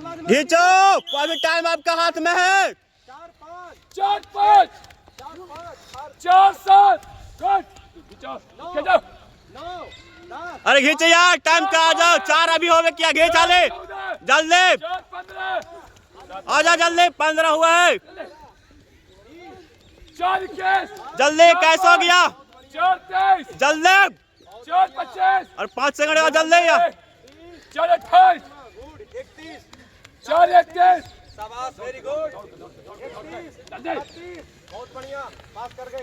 खींचो, अभी टाइम आपका हाथ में है। 4-5 4-7 अरे खींचो यार, टाइम का आ जाओ। 4 अभी हो गए क्या? खींच आले जल्दी, आ जा जल्दी। 15 हुआ है, जल्दी। कैसे हो गया? 4-23 जल्दी। 4-25 और 5 सेकंड का जल्दी यार। 4-28 4-31 वेरी गुड।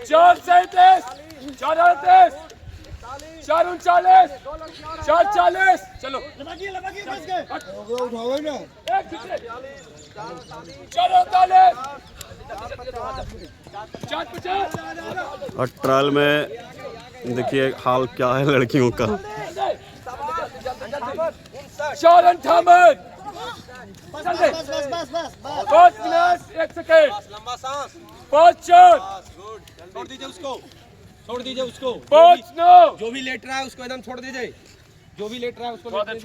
4-37 4-38 4-39 4-40 चलो 4-49 4-50 और ट्रायल में देखिए हाल क्या है लड़कियों का। 4-58 5 1 सेकेंड लंबा सांस। 5-4 गुड। छोड़ दीजिए उसको, छोड़ दीजिए उसको। 5-9 जो भी लेट रहा है उसको एकदम छोड़ दीजिए। जो भी लेट रहा है उसको थोड़ा देर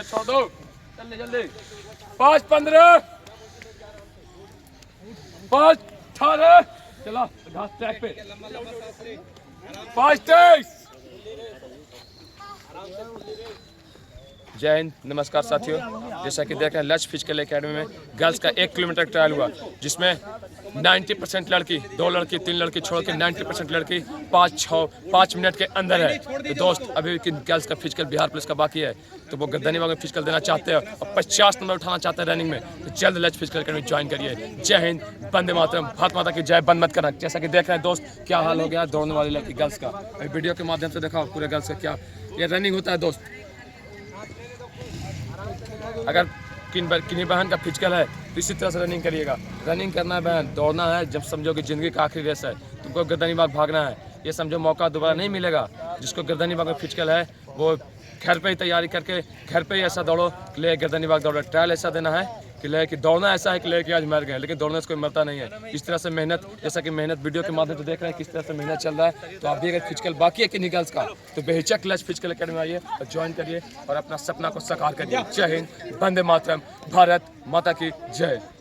छोड़ दो जल्दी जल्दी। 5-15 5-18 चलो घास ट्रैक पे। 5-23 जय हिंद, नमस्कार साथियों। जैसा कि देख रहे हैं लक्ष्य फिजिकल एकेडमी में गर्ल्स का 1 किलोमीटर ट्रायल हुआ, जिसमें 90% लड़की, 2 लड़की 3 लड़की छोड़ के 90% लड़की 5 मिनट के अंदर है। तो दोस्त अभी गर्ल्स का फिजिकल बिहार पुलिस का बाकी है, तो वो गर्दनीबाग में फिजिकल देना चाहते हैं और 50 नंबर उठाना चाहते हैं रनिंग में, तो जल्द लक्ष्य फिजिकल एकेडमी ज्वाइन करिए। जय हिंद, वंदे मातरम, भारत माता की जय। बंद मत करना। जैसा कि देख रहे हैं दोस्त क्या हाल हो गया दौड़ने वाली लड़की गर्ल्स का। वीडियो के माध्यम से दिखाओ पूरे गर्ल्स का क्या ये रनिंग होता है दोस्त। अगर किन्हीं बहन का फिजिकल है तो इसी तरह से रनिंग करिएगा। रनिंग करना है बहन, दौड़ना है। जब समझो कि ज़िंदगी का आखिरी रेस है, तुमको गर्दनीबाग भागना है। ये समझो मौका दोबारा नहीं मिलेगा। जिसको गर्दनीबाग में फिजिकल है वो घर पे ही तैयारी करके घर पे ही ऐसा दौड़ो कि ले गर्दनीबाग दौड़ो। ट्रायल ऐसा देना है कि ले कि दौड़ना ऐसा है कि ले कि आज मर गए, लेकिन दौड़ने से कोई मरता नहीं है। इस तरह से मेहनत, जैसा कि मेहनत वीडियो के माध्यम से देख रहे हैं किस तरह से मेहनत चल रहा है। तो आप भी अगर फिजिकल बाकी है कि गर्ल्स का, तो बेहिचक लक्ष्य फिजिकल एकेडमी आइए और ज्वाइन करिए और अपना सपना को साकार करिए। जय हिंद, वंदे मातरम, भारत माता की जय।